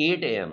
8 AM,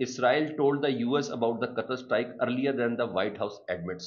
Israel told the US about the Qatar strike earlier than the White House admits।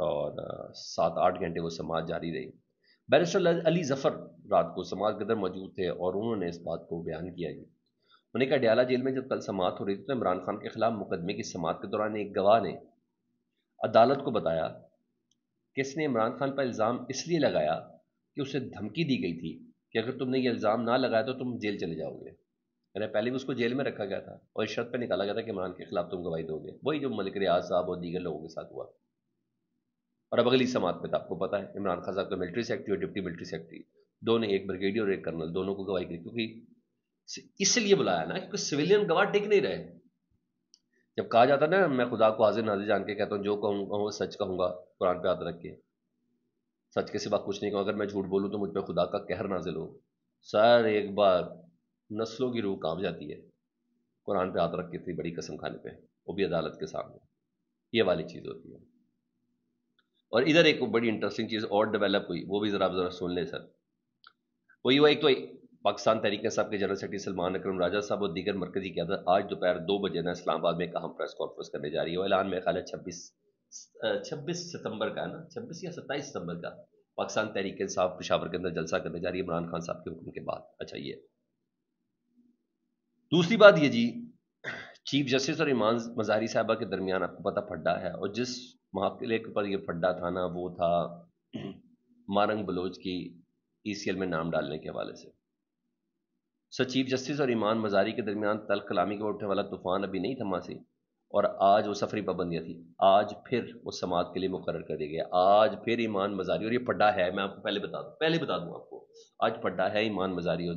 اور 7-8 گھنٹے وہ سماعت جاری رہی. بیرسٹر علی ظفر رات کو سماعت کے اندر موجود تھے اور انہوں نے اس بات کو بیان کیا. انہوں نے کہا ڈیالہ جیل میں جب کل سماعت ہو رہی تھی تو عمران خان کے خلاف مقدمے کی سماعت کے دوران ایک گواہ نے عدالت کو بتایا کہ اس نے عمران خان پر الزام اس لیے لگایا کہ اسے دھمکی دی گئی تھی کہ اگر تم نے یہ الزام نہ لگایا تو تم جیل چلے جاؤ گے. یعنی پہلے بھی اس کو جیل میں رکھا گیا تھا اور اس شرط پہ نکالا گیا تھا کہ عمران کے خلاف تم گواہی دو گے، وہی جو ملک ریاض صاحب اور دیگر لوگوں کے ساتھ ہوا. اور اب اگلی سماعت پہ آپ کو پتا ہے عمران خان صاحب کا ملٹری سیکرٹری اور ڈپٹی ملٹری سیکرٹری دونوں، ایک بریگیڈیئر اور ایک کرنل، دونوں کو گواہی کی، کیونکہ اس لیے بلایا نا کیونکہ سویلین گواہ ٹک نہیں رہے. جب کہا جاتا نا میں خدا کو حاضر ناظر جان کے کہتا ہوں جو کہوں گا وہ سچ کہوں گا، قرآن پہ ہاتھ رکھ کے سچ کے سوا کچھ نہیں کہوں، اگر میں جھوٹ بولوں تو مجھ پہ خدا کا قہر نازل ہو. سر ایک بار نسلوں کی روح کانپ جاتی ہے قرآن پہ ہاتھ رکھ کے اتنی بڑی قسم کھانے پہ، وہ بھی عدالت کے سامنے. یہ والی چیز ہوتی ہے. اور ادھر ایک بڑی انٹرسٹنگ چیز اور ڈیولپ ہوئی، وہ بھی ذرا سن لیں سر. وہی ہوا، ایک تو پاکستان تحریک انصاف کے جنرل سیکرٹری سلمان اکرم راجہ صاحب اور دیگر مرکزی قیادت آج دوپہر 2 بجے نا اسلام آباد میں ایک اہم پریس کانفرنس کرنے جا رہی ہے. وہ اعلان میرے خیال ہے 26 ستمبر کا ہے نا، 26 یا 27 ستمبر کا پاکستان تحریک انصاف پشاور کے اندر جلسہ کرنے جا رہی ہے عمران خان صاحب کے حکم کے بعد. اچھا یہ دوسری بات یہ جی، چیف جسٹس اور ایمان مظاہری صاحبہ کے درمیان آپ کو پتہ پھڈا ہے، اور جس معاملے پر یہ پھڈا تھا نا وہ تھا مارنگ بلوچ کی ای سی ایل میں نام ڈالنے کے حوالے سے. سر چیف جسٹس اور ایمان مظاہری کے درمیان تلخ کلامی کا اٹھنے والا طوفان ابھی نہیں تھما سی، اور آج وہ سفری پابندیاں تھی، آج پھر وہ سماعت کے لیے مقرر کر دیا گیا. آج پھر ایمان مظاہری، اور یہ پھڈا ہے، میں آپ کو پہلے بتا دوں آپ کو، آج پھڈا ہے ایمان مظاہری اور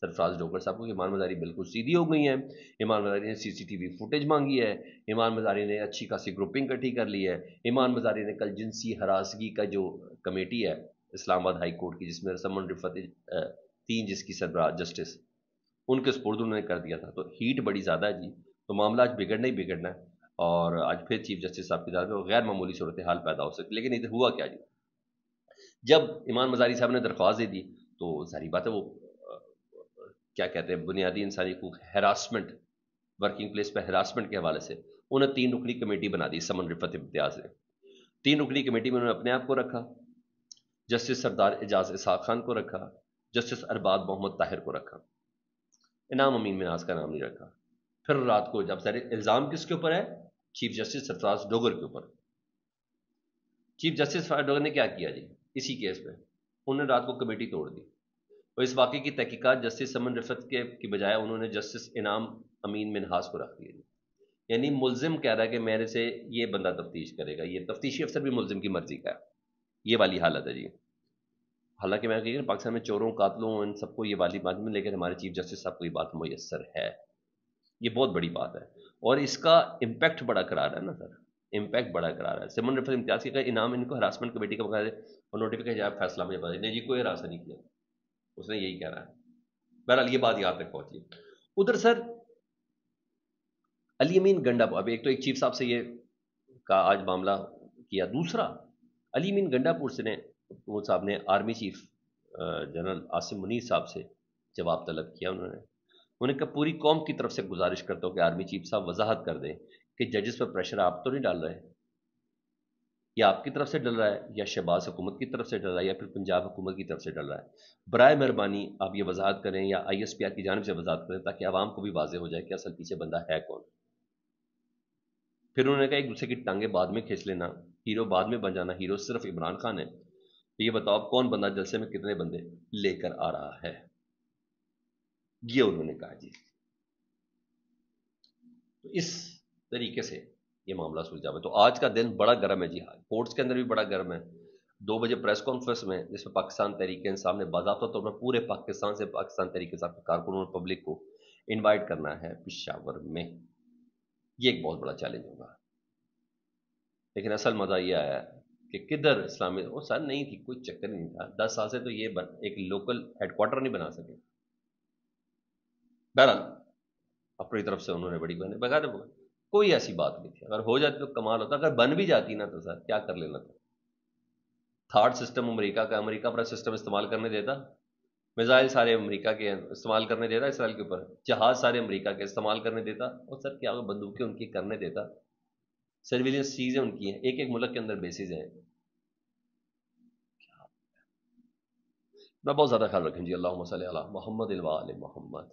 سرفراز ڈوگر صاحب کو کہ ایمان مظاہری بالکل سیدھی ہو گئی ہیں. ایمان مظاہری نے سی سی ٹی وی فوٹیج مانگی ہے، ایمان مظاہری نے اچھی خاصی گروپنگ اکٹھی کر لی ہے. ایمان مظاہری نے کل جنسی ہراسگی کا جو کمیٹی ہے اسلام آباد ہائی کورٹ کی، جس میں رسم رفت 3 جس کی سربراہ جسٹس، ان کے سپرد انہوں نے کر دیا تھا. تو ہیٹ بڑی زیادہ ہے جی، تو معاملہ آج بگڑنا ہی بگڑنا ہے، اور آج پھر چیف جسٹس صاحب کی طرف غیر معمولی صورتحال پیدا ہو سکتی. لیکن ادھر ہوا کیا جی، جب ایمان مظاہری صاحب نے درخواست دے دی تو ظاہری بات ہے وہ کیا کہتے ہیں بنیادی انسانی حقوق ہراسمنٹ، ورکنگ پلیس پہ ہراسمنٹ کے حوالے سے انہیں 3 رکنی کمیٹی بنا دی سمن رفت امتیاز نے. 3 رکنی کمیٹی میں انہوں نے اپنے آپ کو رکھا، جسٹس سردار اعجاز اسحاق خان کو رکھا، جسٹس ارباب محمد طاہر کو رکھا، انعام امین مناز کا نام نہیں رکھا. پھر رات کو جب سارے الزام کس کے اوپر ہے، چیف جسٹس سرفراز ڈوگر کے اوپر. چیف جسٹس سرفراز ڈوگر نے کیا کیا جی اسی کیس پہ، انہوں نے رات کو کمیٹی توڑ دی اور اس واقعے کی تحقیقات جسٹس سمن رفت کی بجائے انہوں نے جسٹس انعام امین منہاس کو رکھ دیا. یعنی ملزم کہہ رہا ہے کہ میرے سے یہ بندہ تفتیش کرے گا، یہ تفتیشی افسر بھی ملزم کی مرضی کا ہے. یہ والی حالت ہے جی. حالانکہ میں کہوں پاکستان میں چوروں قاتلوں ان سب کو یہ والی بات میں، لیکن ہمارے چیف جسٹس صاحب کو یہ بات میسر ہے. یہ بہت بڑی بات ہے اور اس کا امپیکٹ بڑا کرا رہا ہے نا سر، امپیکٹ بڑا کرا رہا ہے. سمن رفت امتیاز کا انعام ان کو ہراسمنٹ کمیٹی کا بقاعدہ اور نوٹیفیکیشن جائے فیصلہ مجھے پتا نہیں جی کوئی ہراساں نہیں کیا، اس نے یہی کہہ رہا ہے. بہرحال یہ بات یاد تک پہنچی. ادھر سر علی امین گنڈا، اب ایک تو ایک چیف صاحب سے یہ کا آج معاملہ کیا، دوسرا علی امین گنڈا پور سے نے وہ صاحب نے army chief general Asim Munir صاحب سے جواب طلب کیا. انہوں نے کہا پوری قوم کی طرف سے گزارش کرتا ہوں کہ آرمی چیف صاحب وضاحت کر دیں کہ ججز پر پریشر آپ تو نہیں ڈال رہے، یا آپ کی طرف سے ڈل رہا ہے یا شہباز حکومت کی طرف سے ڈل رہا ہے یا پھر پنجاب حکومت کی طرف سے ڈل رہا ہے. برائے مہربانی آپ یہ وضاحت کریں یا آئی ایس پی آر کی جانب سے وضاحت کریں تاکہ عوام کو بھی واضح ہو جائے کہ اصل پیچھے بندہ ہے کون. پھر انہوں نے کہا ایک دوسرے کی ٹانگیں بعد میں کھینچ لینا، ہیرو بعد میں بن جانا، ہیرو صرف عمران خان ہے. تو یہ بتاؤ کون بندہ جلسے میں کتنے بندے لے کر آ رہا ہے، یہ انہوں نے کہا جی. تو اس طریقے سے یہ معاملہ سلجھا ہے. تو آج کا دن بڑا گرم ہے جی، کورٹس کے اندر بھی بڑا گرم ہے. 2 بجے پریس کانفرنس میں جس میں پاکستان تحریک انصاف نے باضابطہ طور پر پورے پاکستان سے پاکستان تحریک انصاف کے کارکنوں اور پبلک کو انوائٹ کرنا ہے پشاور میں. یہ ایک بہت بڑا چیلنج ہوگا. لیکن اصل مزہ یہ آیا کہ کدھر اسلامی وہ سر نہیں تھی، کوئی چکر نہیں تھا. 10 سال سے تو یہ ایک لوکل ہیڈ کوارٹر نہیں بنا سکے. بہرحال اپنی طرف سے انہوں نے بڑی بہنیں بغیر کوئی ایسی بات نہیں تھی. اگر ہو جاتی تو کمال ہوتا، اگر بن بھی جاتی نا تو سر کیا کر لینا تھا. تھارڈ سسٹم امریکہ کا، امریکہ اپنا سسٹم استعمال کرنے دیتا، میزائل سارے امریکہ کے استعمال کرنے دیتا اسرائیل کے اوپر، جہاز سارے امریکہ کے استعمال کرنے دیتا، اور سر کیا بندوقیں ان کی کرنے دیتا. سرویلنس چیزیں ان کی ہیں، ایک ایک ملک کے اندر بیسز ہیں. میں بہت زیادہ خیال رکھیں جی. اللہم صلی علی محمد و آل محمد.